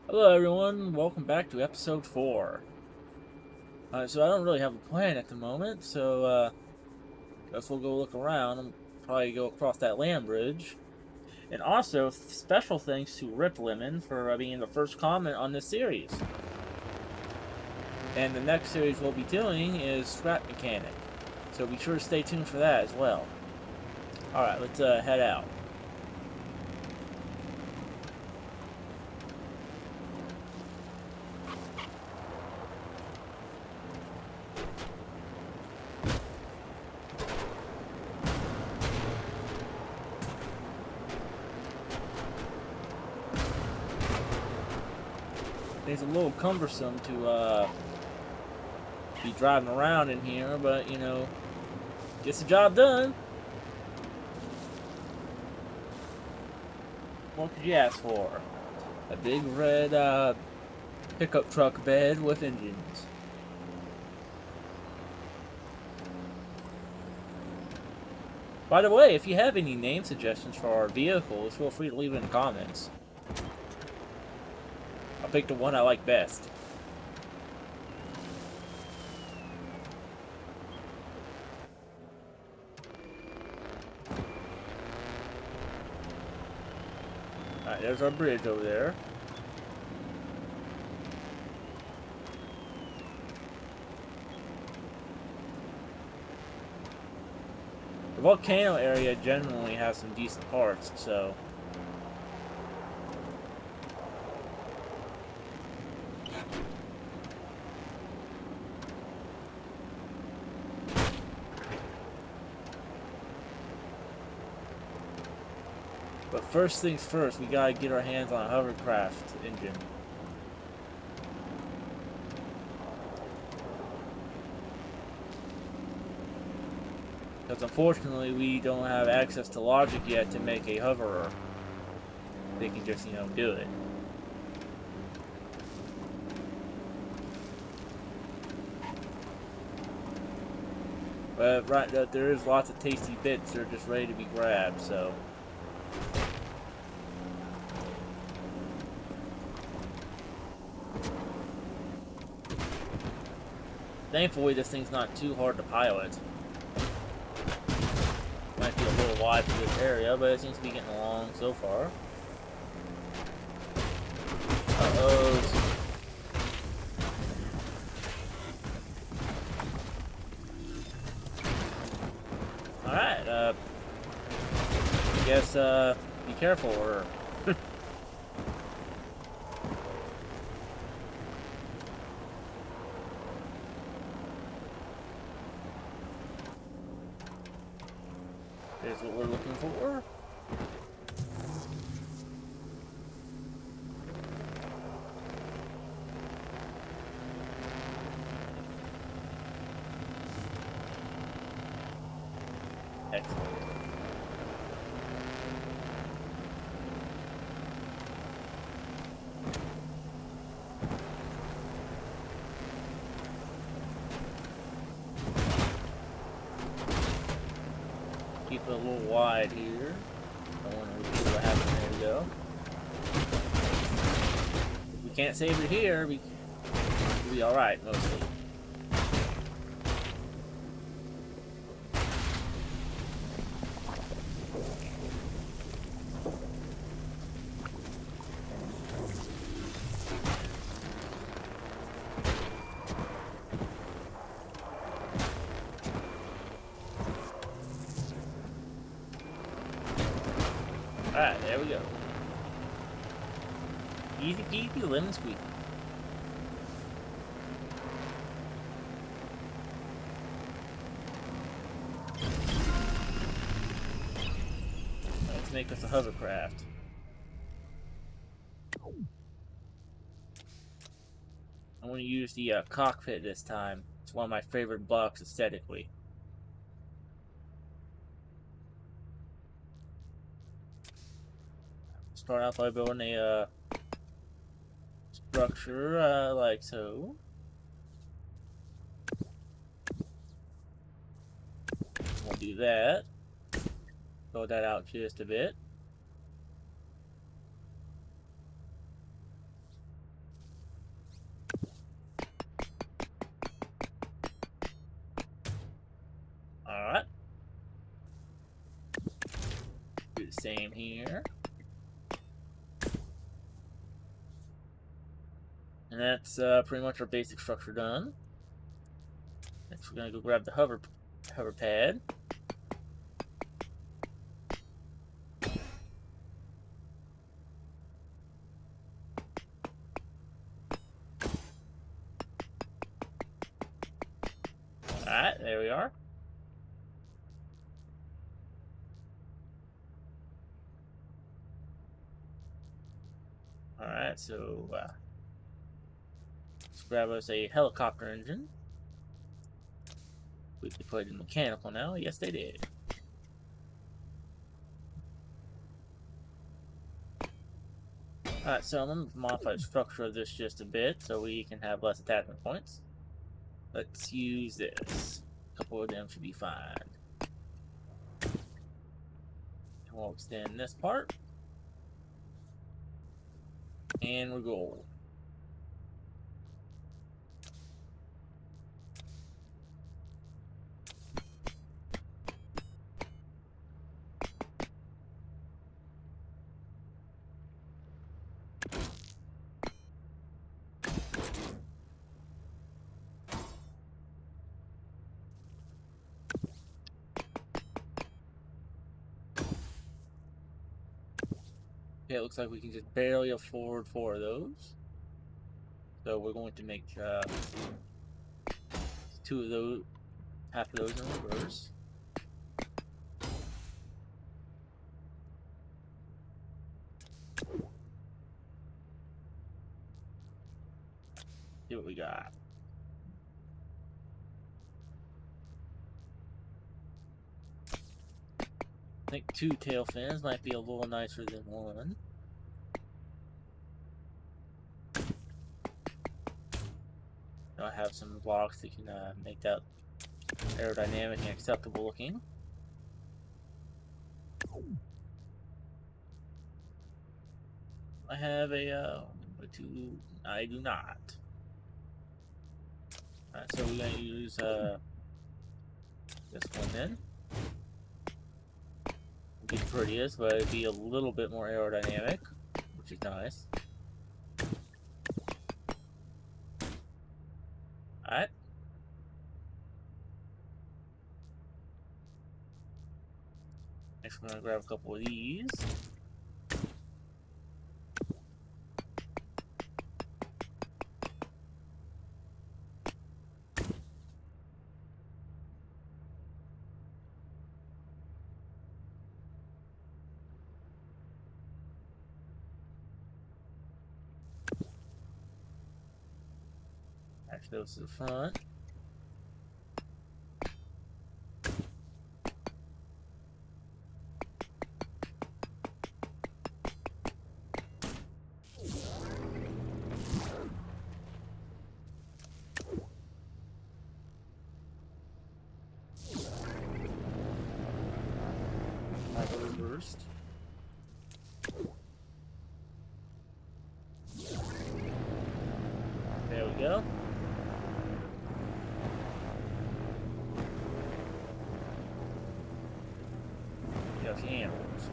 Hello everyone, welcome back to episode 4. So I don't really have a plan at the moment, so guess we'll go look around and probably go across that land bridge. And also, special thanks to Rip Lemon for being the first comment on this series. And the next series we'll be doing is Scrap Mechanic, so be sure to stay tuned for that as well. Alright, let's head out. It's a little cumbersome to be driving around in here, but you know, gets the job done. What could you ask for? A big red pickup truck bed with engines. By the way, if you have any name suggestions for our vehicles, feel free to leave it in the comments. I'll pick the one I like best. Alright, there's our bridge over there. The volcano area generally has some decent parts, so... But first things first, we gotta get our hands on a Hovercraft engine. Because unfortunately, we don't have access to logic yet to make a hoverer. They can just, you know, do it. But right, there is lots of tasty bits that are just ready to be grabbed, so... Thankfully, this thing's not too hard to pilot. Might be a little wide for this area, but it seems to be getting along so far. Uh-oh. Alright, I guess, be careful, or... Here's what we're looking for. Excellent. Keep it a little wide here. Don't want to repeat what happened. There we go. If we can't save it here, we'll be alright, mostly. Alright, there we go. Easy peasy, lemon squeezy. Let's make us a hovercraft. I want to use the cockpit this time. It's one of my favorite blocks aesthetically. Start out by building a structure like so. We'll do that. Build that out just a bit. same here. And that's pretty much our basic structure done. Next, we're gonna go grab the hover pad. Alright, there we are. Alright, so let's grab us a helicopter engine. We can put it in mechanical now. Yes, they did. Alright, so I'm going to modify the structure of this just a bit so we can have less attachment points. Let's use this. A couple of them should be fine. And we'll extend this part. And we're gold. Okay, it looks like we can just barely afford 4 of those. So we're going to make 2 of those, half of those in reverse. See what we got. I think 2 tail fins might be a little nicer than 1. I have some blocks that can make that aerodynamic and acceptable looking. I have a 2. I do not. Alright, so we're gonna use this one then. It'd be the prettiest, but it'd be a little bit more aerodynamic, which is nice. Alright. Next, we're gonna grab a couple of these. Attach those to the front. Reversed. There we go. Just handles.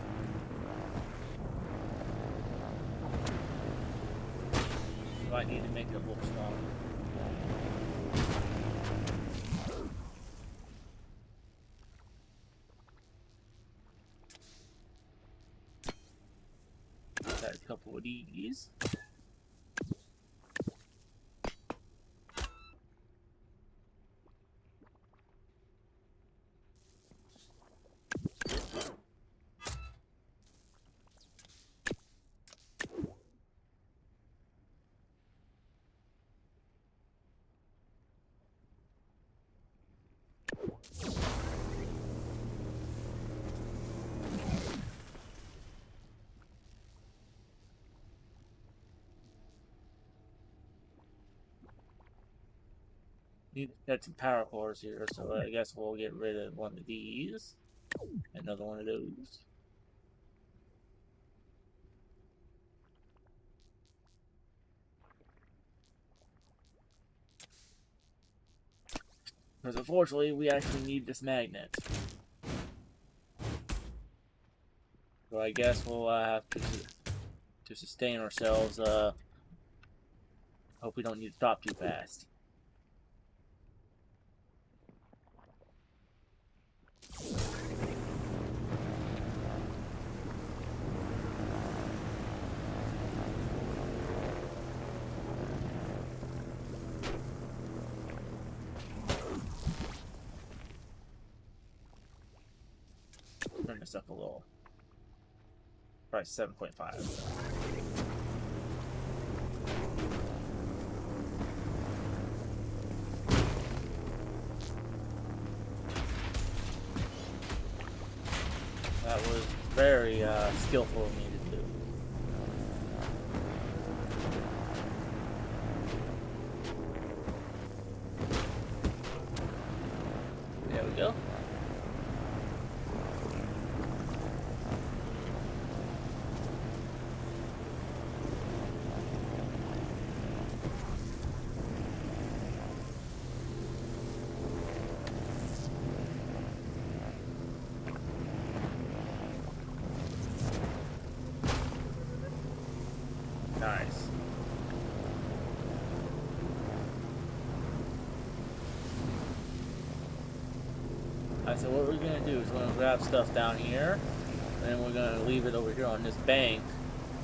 Might need to make it look smaller. Got a couple of these. Need got some power cores here, so I guess we'll get rid of one of these. Another one of those. Because unfortunately, we actually need this magnet. So I guess we'll have to sustain ourselves. Hope we don't need to stop too fast. Turn this up a little. Probably 7.5. That was very skillful of me to do. There we go. Nice. So what we're gonna do is we're gonna grab stuff down here, and then we're gonna leave it over here on this bank.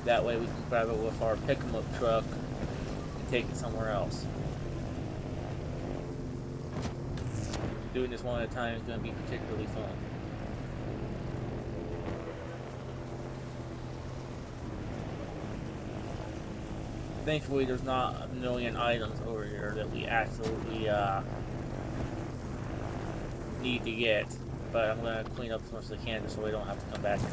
That way we can grab it with our pick-em-up truck and take it somewhere else. Doing this one at a time is gonna be particularly fun. Thankfully, there's not a million items over here that we absolutely need to get, but I'm gonna clean up as much as I can just so we don't have to come back here.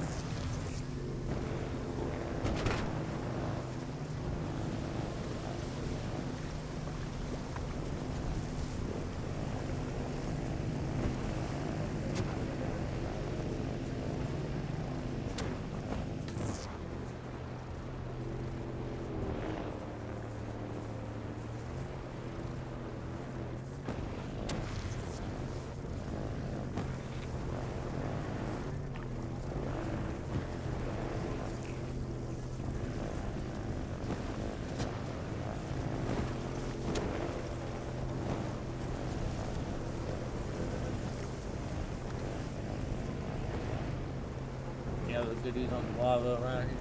Other goodies on the lava around here.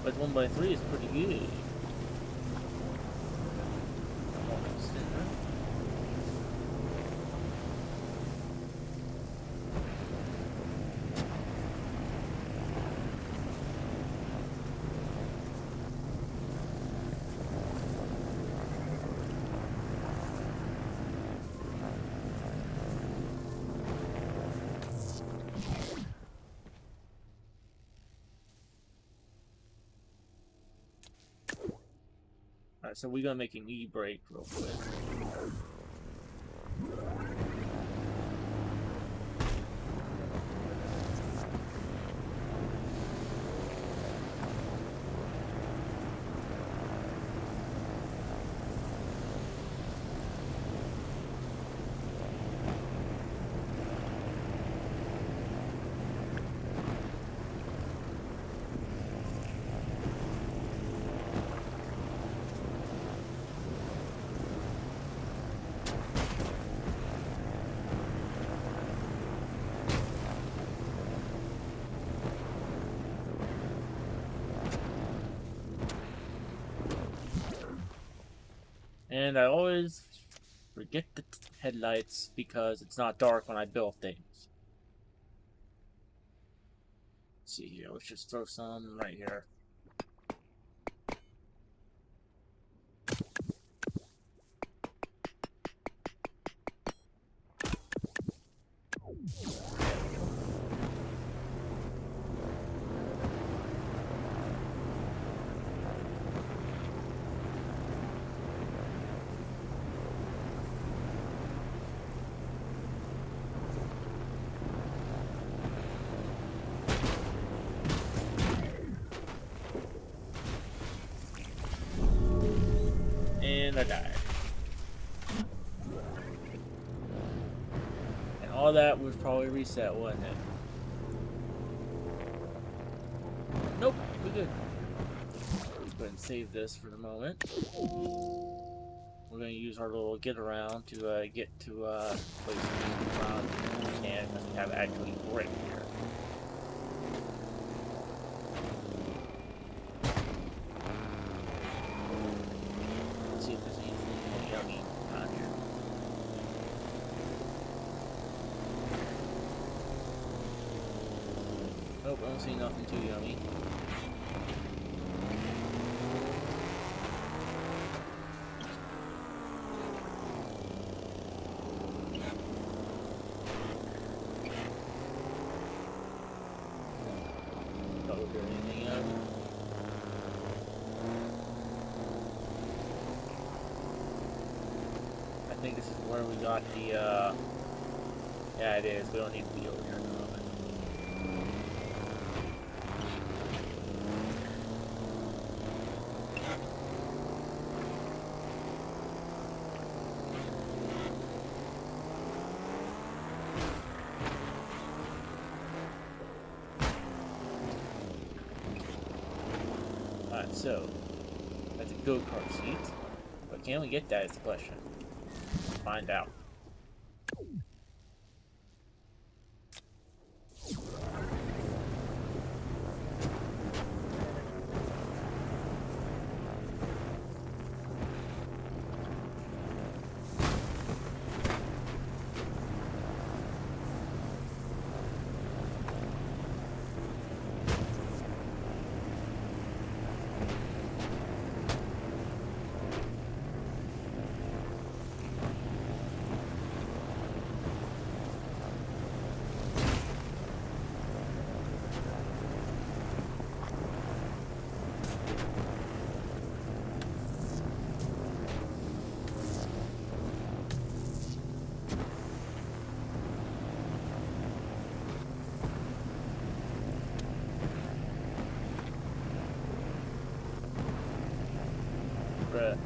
But 1x3 is pretty good. Alright, so we're gonna make an e-brake real quick. And I always forget the headlights because it's not dark when I build things. Let's see here, let's just throw some right here. gonna die. And all that would probably reset, wouldn't it? Nope, we're good. Let's go ahead and save this for the moment. We're going to use our little get around to get to places around we can, because we have actually brick here. Let's see if there's anything yummy around here. Nope, I don't see nothing too yummy. I think this is where we got the, yeah, it is. We don't need to be over here at the moment. Alright, so, that's a go-kart seat. But can we get that is the question. Find out. Bruh.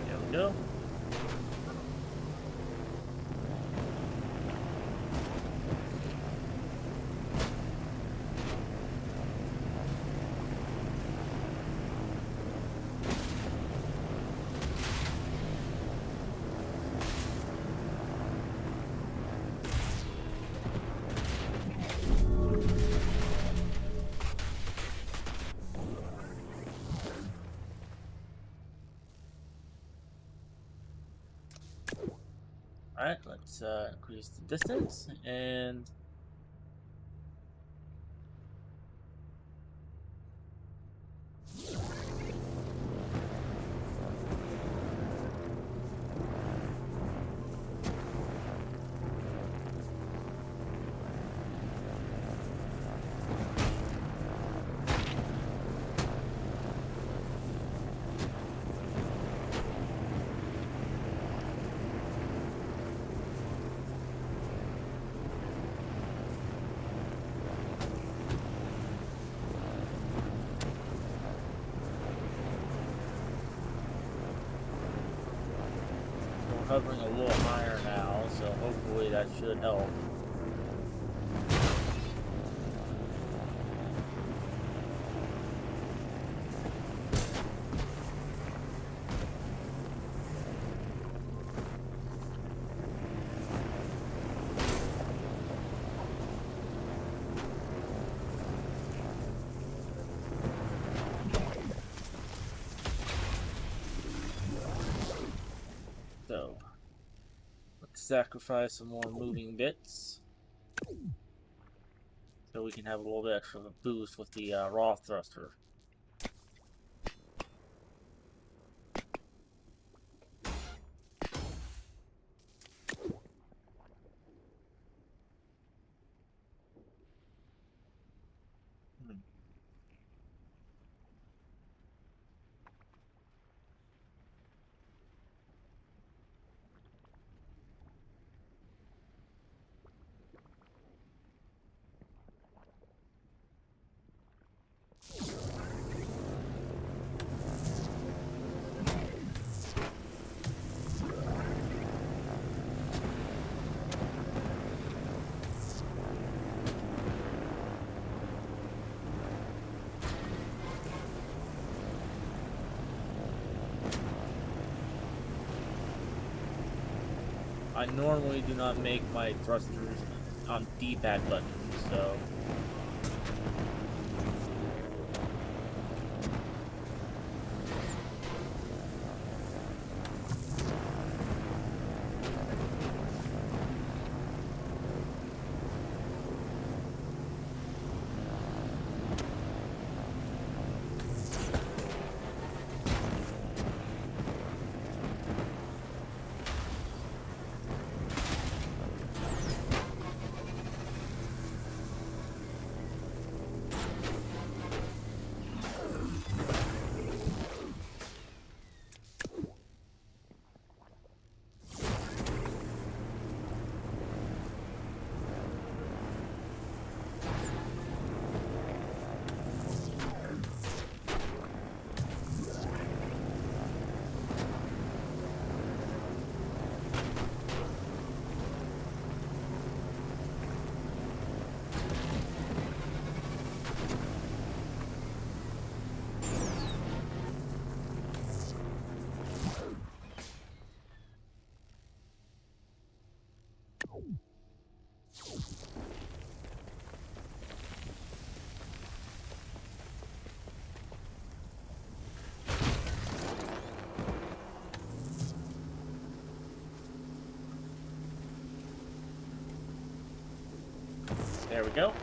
There we go. Alright, let's increase the distance and we're hovering a little higher now, so hopefully that should help. So, let's sacrifice some more moving bits so we can have a little bit extra boost with the raw thruster. I normally do not make my thrusters on D-pad buttons, so... There we go.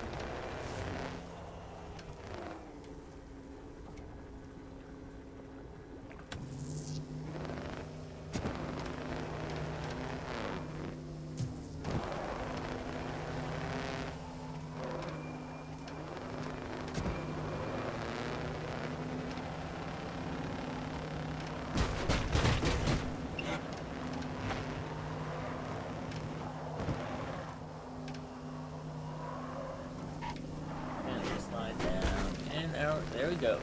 There we go.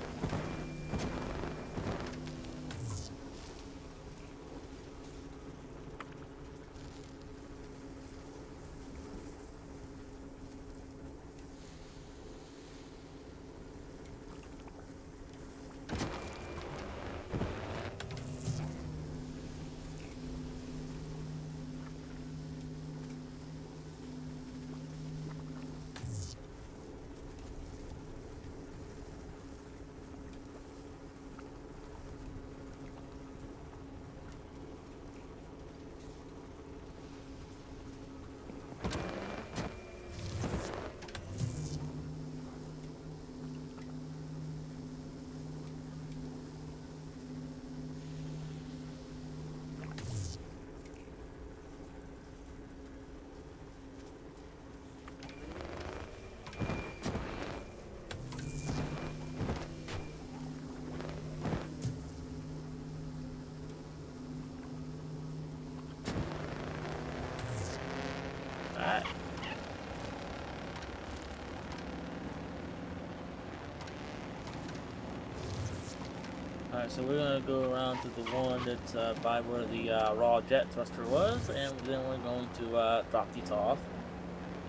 Alright, so we're going to go around to the one that's by where the raw jet thruster was, and then we're going to drop these off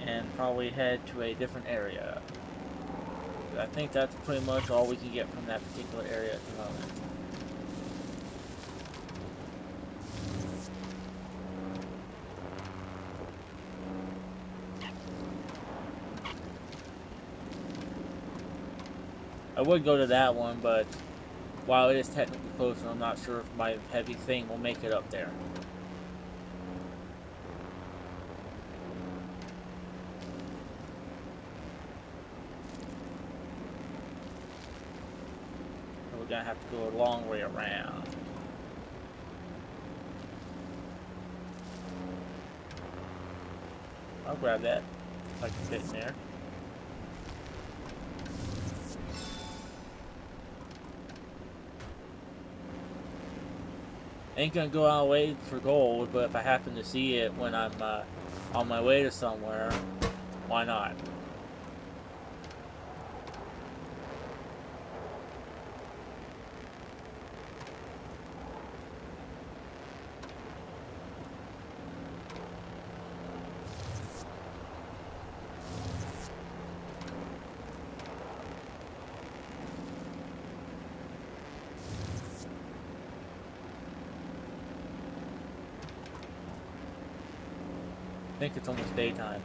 and probably head to a different area. I think that's pretty much all we can get from that particular area at the moment. I would go to that one, but while it is technically closer, I'm not sure if my heavy thing will make it up there. So we're gonna have to go a long way around. I'll grab that if I can fit in there. Ain't gonna go out way for gold, but if I happen to see it when I'm on my way to somewhere, why not? I think it's almost daytime.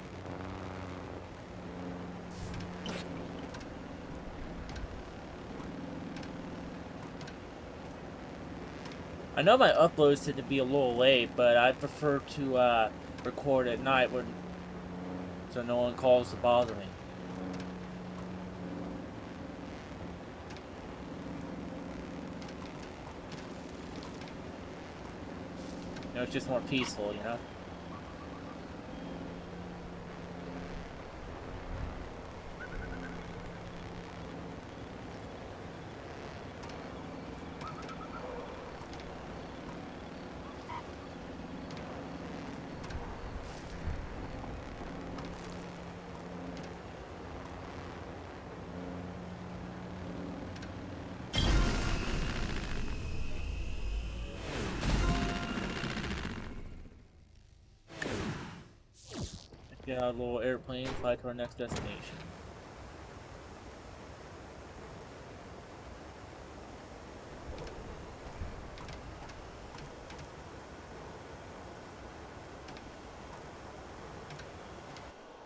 I know my uploads tend to be a little late, but I prefer to record at night when, so no one calls to bother me. You know, it's just more peaceful, you know? Get out a little airplane, fly to our next destination.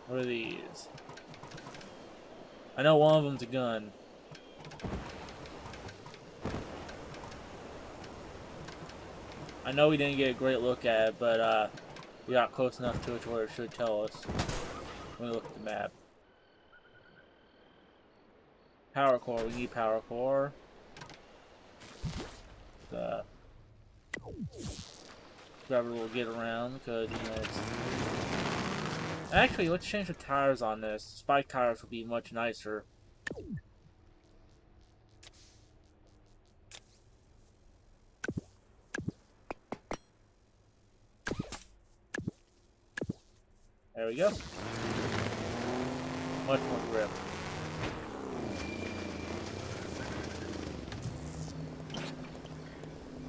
What are these? I know one of them's a gun. I know we didn't get a great look at it, but we got close enough to it to where it should tell us when we look at the map. Power core, we need power core. Grab a little get around because, you know, it's... Actually, let's change the tires on this. Spike tires would be much nicer. There we go. Much more grip.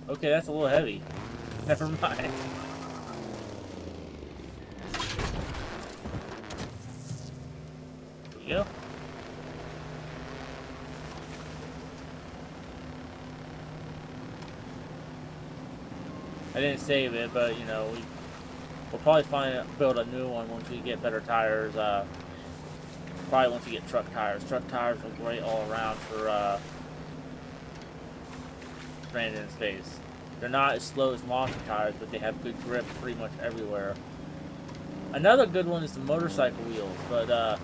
Okay, that's a little heavy. Never mind. There you go. I didn't save it, but, you know, we'll probably build a new one once we get better tires. Probably once we get truck tires. Truck tires are great all around for stranded in space. They're not as slow as monster tires, but they have good grip pretty much everywhere. Another good one is the motorcycle wheels, but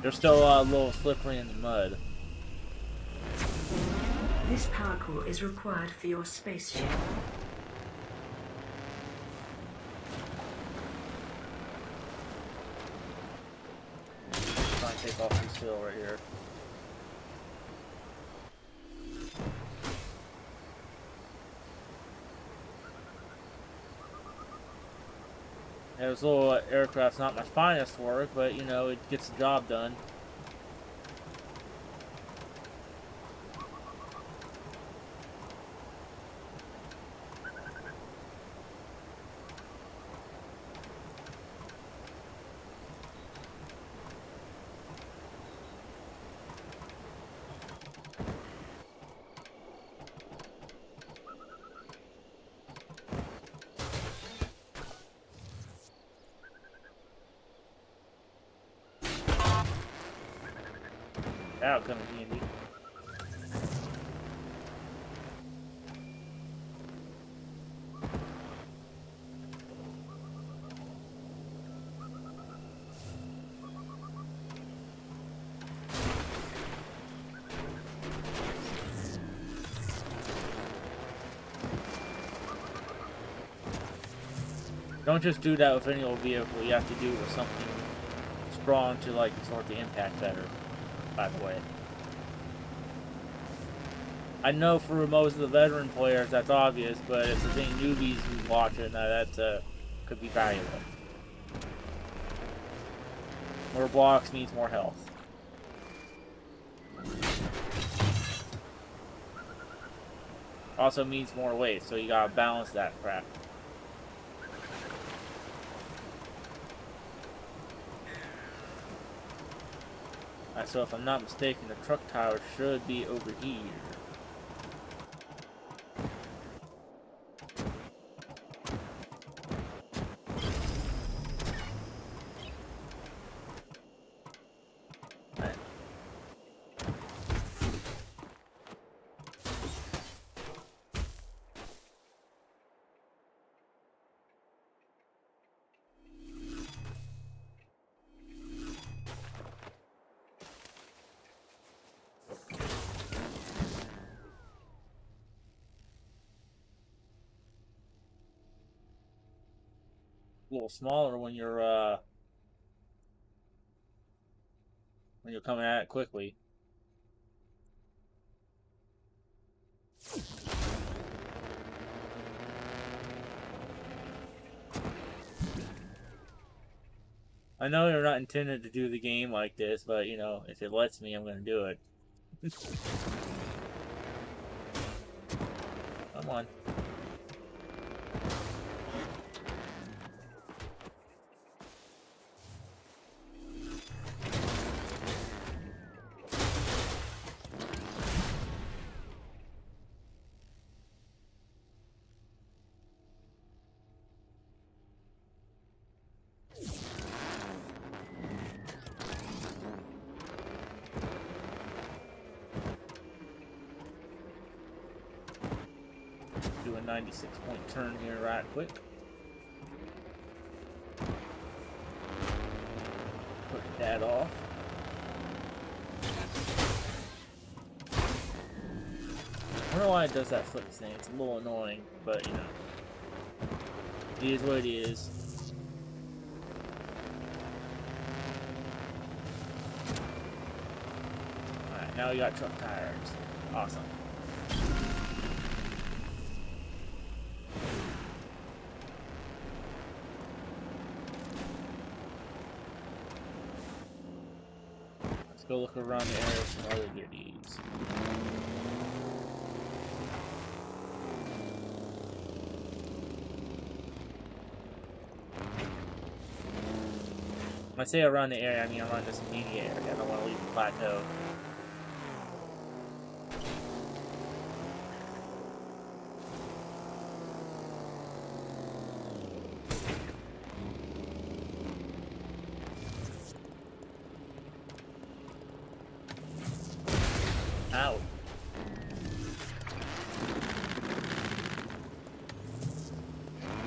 they're still a little slippery in the mud. This power core is required for your spaceship. Try and take off this hill right here. Yeah, this little aircraft's not my finest work, but, you know, it gets the job done. That'll come in handy. Don't just do that with any old vehicle. You have to do it with something strong to, like, absorb the impact better, by the way. I know for most of the veteran players that's obvious, but if there's any newbies who watch it, that could be valuable. More blocks means more health. Also means more weight, so you gotta balance that crap. Alright, so if I'm not mistaken, the truck tower should be over here. little smaller when you're coming at it quickly. I know you're not intended to do the game like this, but you know, if it lets me, I'm gonna do it. Come on. Do a 96-point turn here right quick. Put that off. I don't know why it does that flip thing. It's a little annoying, but you know, it is what it is. Alright, now we got truck tires. Awesome. Let's go look around the area for some other goodies. When I say around the area, I mean around this immediate area. I don't want to leave the plateau. Ow.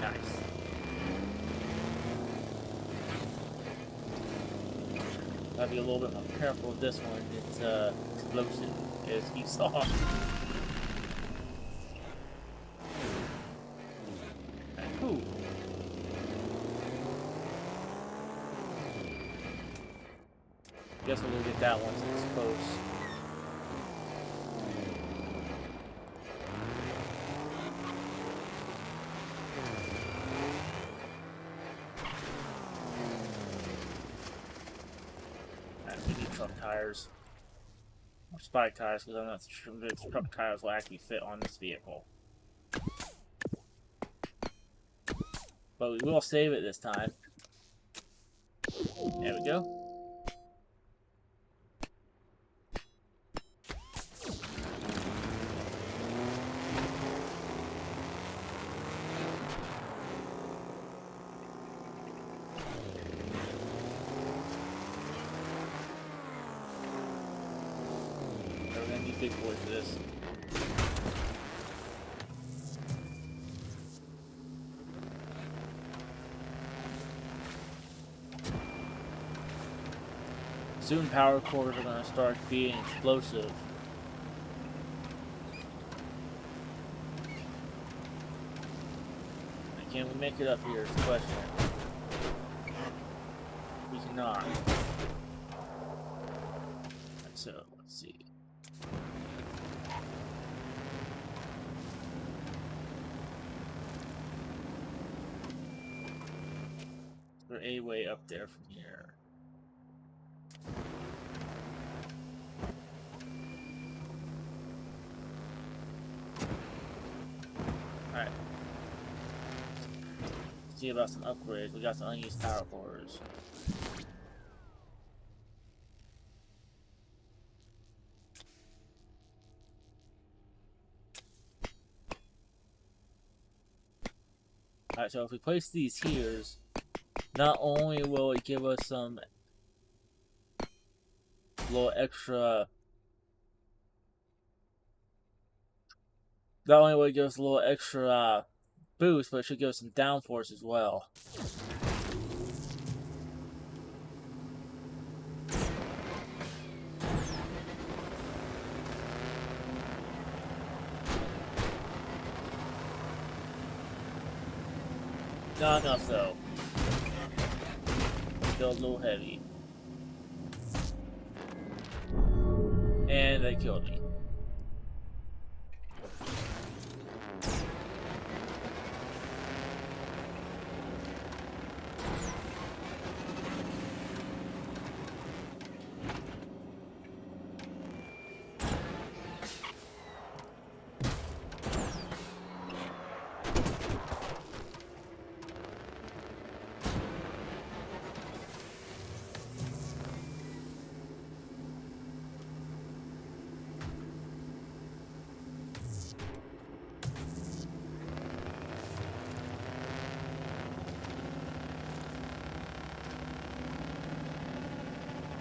Nice. Gotta be a little bit more careful with this one. It's explosive, as you saw. Ooh. Guess we'll go get that once it's close. We need truck tires. Or spike tires, because I'm not sure if truck tires will actually fit on this vehicle. But we will save it this time. There we go. We're gonna need big boy for this. Soon power cores are going to start being explosive. Can we make it up here is the question. We cannot. So, let's see. Is there a way up there from here? Alright. See about some upgrades. We got some unused power cores. Alright, so if we place these here, not only will it give us some little extra. Not only will it give us a little extra boost, but it should give us some downforce as well. Not enough though. feels a little heavy. And they killed me.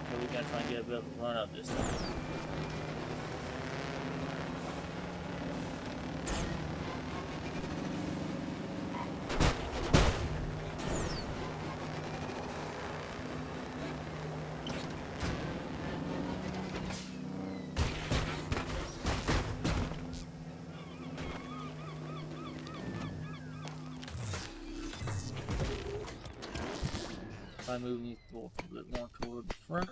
So we're gonna try and get a bit of a run up this time. Try moving these a bit more toward the front.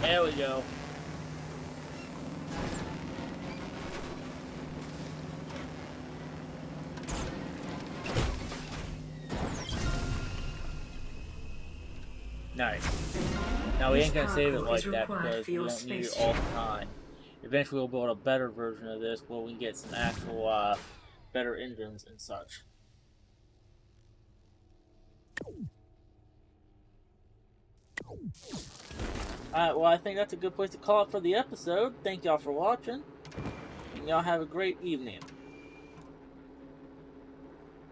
There we go. Nice. Now we ain't gonna save it like that because we don't need it all the time. Eventually we'll build a better version of this where we can get some actual better engines and such. Alright, well I think that's a good place to call it for the episode. Thank y'all for watching. And y'all have a great evening.